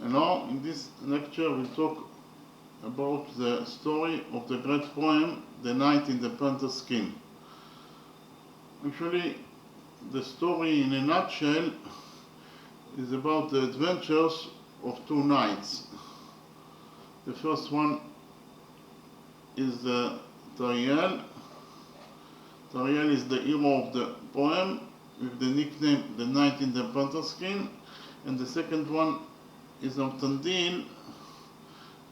And now in this lecture we'll talk about the story of the great poem The Knight in the Panther Skin. Actually, the story in a nutshell is about the adventures of two knights. The first one is Tariel. Tariel is the hero of the poem with the nickname The Knight in the Panther Skin, and the second one is Amtandil,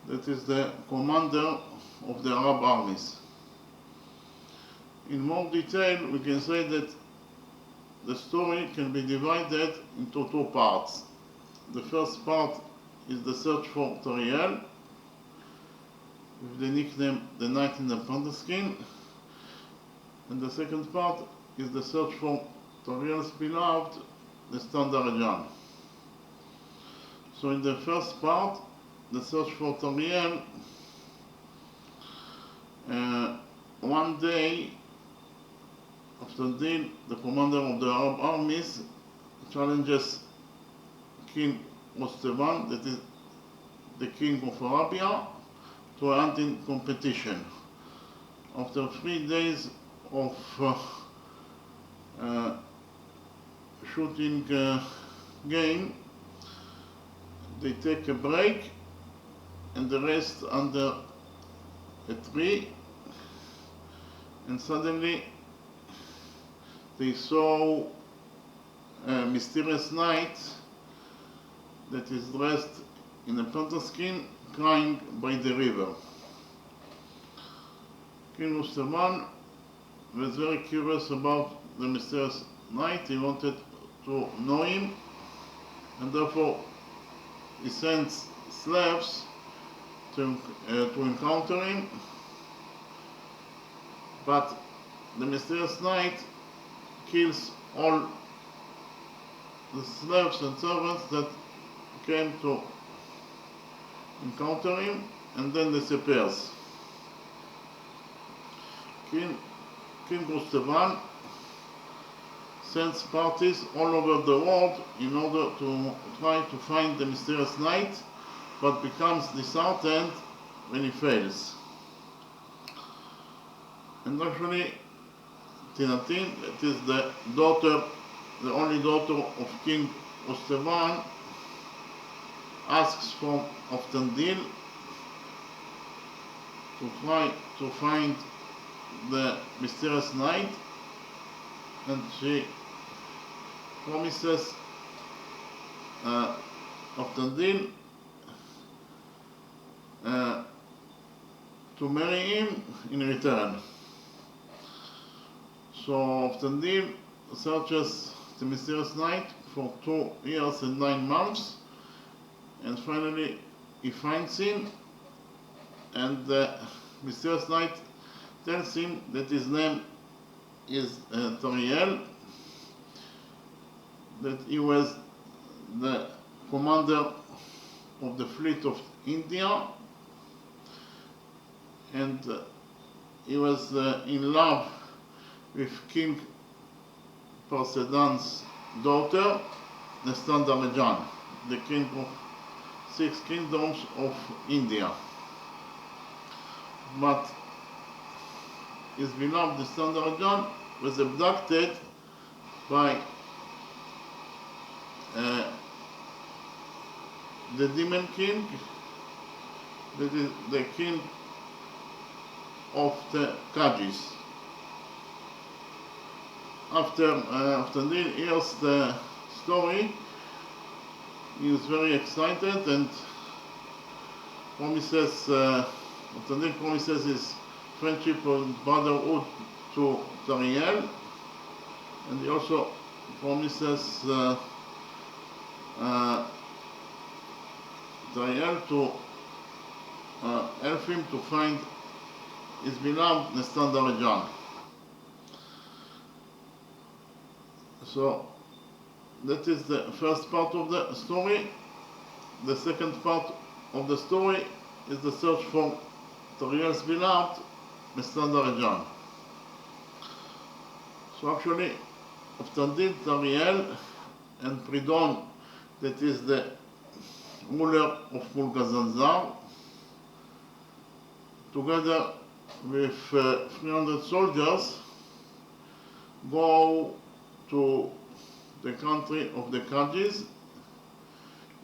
that is the commander of the Arab armies. In more detail, we can say that the story can be divided into two parts. The first part is the search for Tariel, with the nickname The Knight in the Panther Skin, and the second part is the search for Tariel's beloved, the Standard. So in the first part, the search for Tariel, one day, Amtandil, the commander of the Arab armies, challenges King Mustavan, that is the king of Arabia, to a hunting competition. After 3 days of shooting game, they take a break and they rest under a tree, and suddenly they saw a mysterious knight that is dressed in a panther skin crying by the river. King Mustavan was very curious about the mysterious knight. He wanted to know him, and therefore he sends slaves to encounter him. But the mysterious knight kills all the slaves and servants that came to encounter him, and then disappears. King Mustavan sends parties all over the world in order to try to find the mysterious knight, but becomes disheartened when he fails. And actually, Tinatin, that is the only daughter of King Mustavan, asks for Amtandil to try to find the mysterious knight, and she promises Amtandil to marry him in return. So Amtandil searches the mysterious knight for 2 years and 9 months, and finally he finds him, and the mysterious knight tells him that his name is Tariel, that he was the commander of the fleet of India, and he was in love with King Parsedan's daughter, the Standard, the king of 6 kingdoms of India. But his beloved, the Standard, was abducted by the demon king, that is the king of the Kajis. After Amtandil hears the story, he is very excited and Amtandil promises his friendship and brotherhood to Tariel, and he also promises Tariel to help him to find his beloved the Standard. So that is the first part of the story. The second part of the story is the search for Tariel's beloved, the Standard. So actually, Amtandil, Tariel, and Pridon, that is the ruler of Mulgazanzar, together with 300 soldiers, go to the country of the Kajis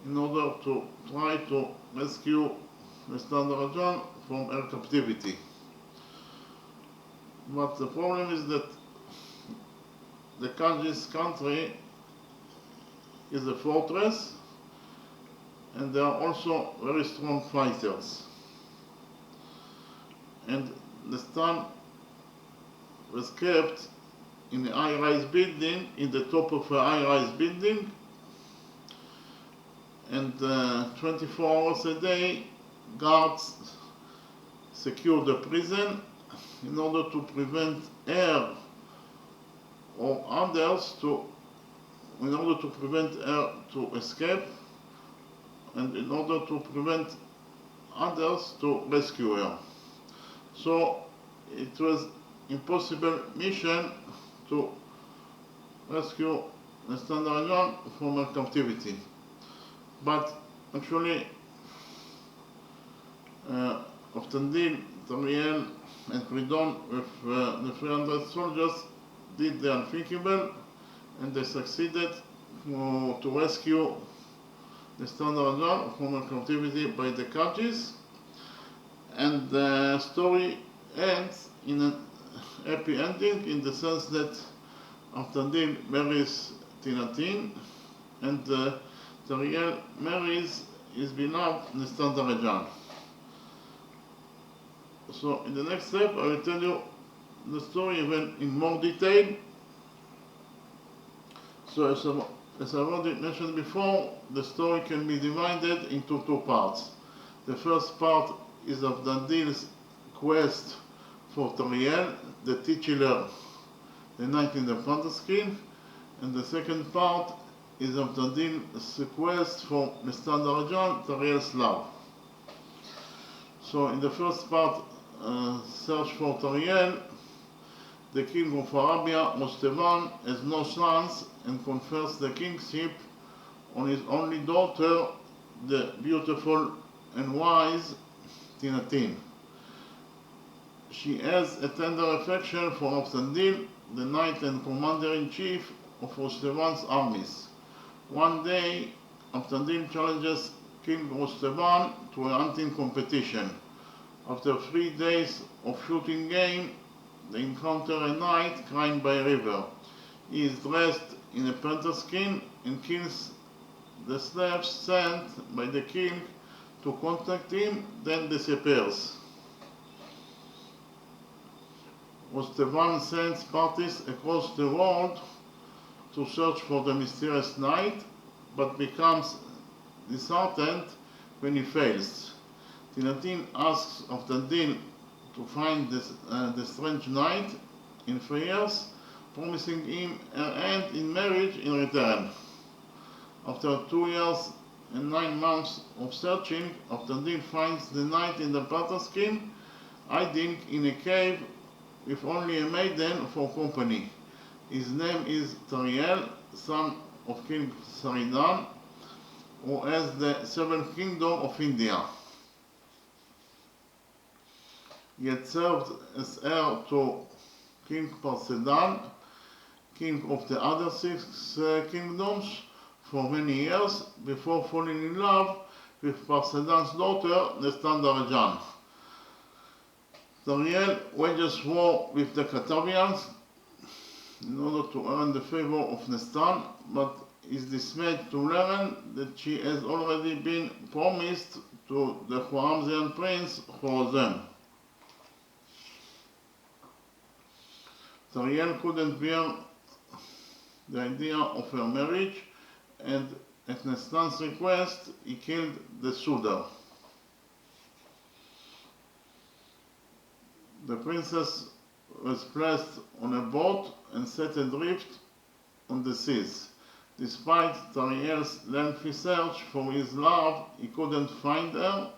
in order to try to rescue Mr. from her captivity. But the problem is that the Kajis country is a fortress, and they are also very strong fighters. And the son was kept in a high-rise building, in the top of a high-rise building, and 24 hours a day, guards secure the prison in order to prevent her or others in order to prevent her to escape, and in order to prevent others to rescue her. So it was impossible mission to rescue Mr. from her captivity. But actually, Oftandil, Tariel, and Pridon with the 300 soldiers did the unthinkable, and they succeeded to rescue the Mr. from her captivity by the Kajis. And the story ends in a happy ending, in the sense that Oftandil marries Tinatin, and Tariel marries his beloved Mr. So in the next step I will tell you the story even in more detail. So as I already mentioned before, the story can be divided into two parts. The first part is of Dandil's quest for Tariel, the titular, the knight in the panther skin, and the second part is of Dandil's quest for Mr. Tariel's love. So in the first part, search for Tariel, the king of Arabia, Mustevan, has no chance and confers the kingship on his only daughter, the beautiful and wise Tinatin. She has a tender affection for Oftandil, the knight and commander-in-chief of Mustevan's armies. One day, Oftandil challenges King Mustevan to a hunting competition. After 3 days of shooting game, they encounter a knight crying by a river. He is dressed in a panther skin and kills the slaves sent by the king to contact him, then disappears. Mustevan sends parties across the world to search for the mysterious knight, but becomes disheartened when he fails. Tinatin asks Oftandil to find the strange knight in 3 years, promising him her hand in marriage in return. After 2 years and 9 months of searching, Oftandil finds the knight in the panther skin, hiding in a cave with only a maiden for company. His name is Tariel, son of King Saridan, who has the 7th kingdom of India. He had served as heir to King Parsedan, king of the other 6 kingdoms, for many years before falling in love with Parsedan's daughter, Nestan. Tariel wages war with the Katavians in order to earn the favor of Nestan, but is dismayed to learn that she has already been promised to the Khwarazmian prince Khwarazm. Tariel couldn't bear the idea of her marriage, and at Nestan's request, he killed the suitor. The princess was placed on a boat and set adrift on the seas. Despite Tariel's lengthy search for his love, he couldn't find her.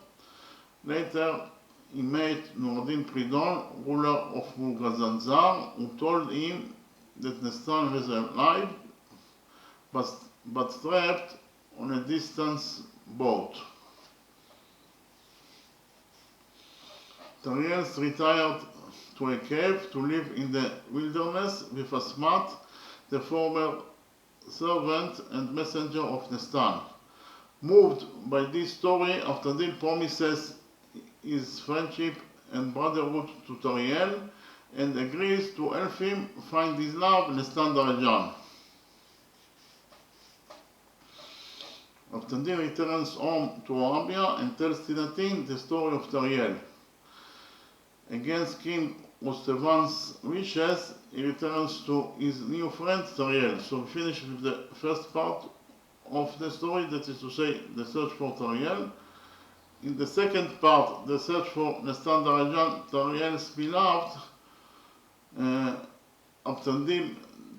Later, he met Nuruddin Pridon, ruler of Mulgazanzar, who told him that Nestan was alive, but trapped on a distant boat. Tariel retired to a cave to live in the wilderness with Asmat, the former servant and messenger of Nestan. Moved by this story, Avtandil promises his friendship and brotherhood to Tariel and agrees to help him find his love, Nestan Darajan. Avtandil returns home to Arabia and tells Tinatin the story of Tariel. Against King Ostevan's wishes, he returns to his new friend Tariel. So we finish with the first part of the story, that is to say, the search for Tariel. In the second part, the search for Nestan Darajan, Tariel's beloved, Avtandil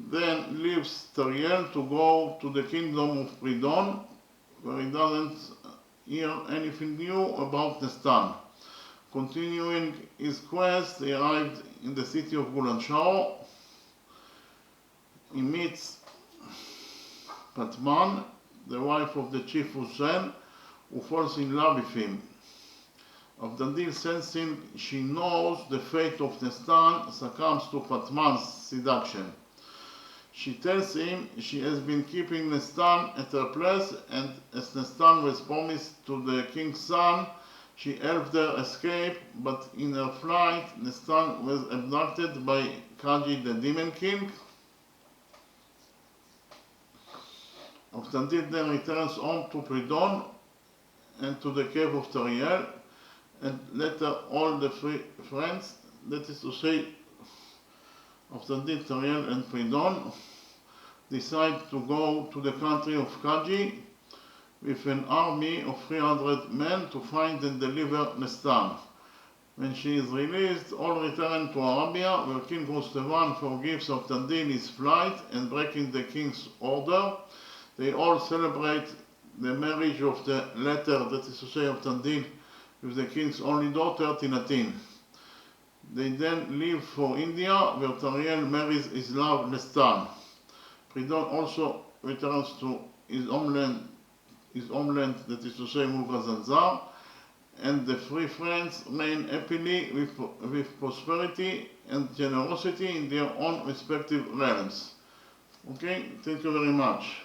then leaves Tariel to go to the kingdom of Pridon, where he doesn't hear anything new about Nestan. Continuing his quest, he arrived in the city of Bulandshahr. He meets Patman, the wife of the chief Hussein, who falls in love with him. Avtandil, sensing she knows the fate of Nestan, succumbs to Patman's seduction. She tells him she has been keeping Nestan at her place, and as Nestan was promised to the king's son, she helped her escape, but in her flight, Nestan was abducted by Kaji, the demon king. Avtandil then returns home to Pridon and to the cave of Tariel, and later all the three friends, that is to say, Avtandil, Tariel and Pridon, decide to go to the country of Kaji with an army of 300 men to find and deliver Nestan. When she is released, all return to Arabia, where King Rustevan forgives Avtandil his flight and breaking the king's order. They all celebrate the marriage of the latter, that is to say, Avtandil, with the king's only daughter, Tinatin. They then leave for India, where Tariel marries his love, Nestan. Pridon also returns to his homeland, that is to say, Mugazanzar, and the three friends reign happily with prosperity and generosity in their own respective realms. Okay, thank you very much.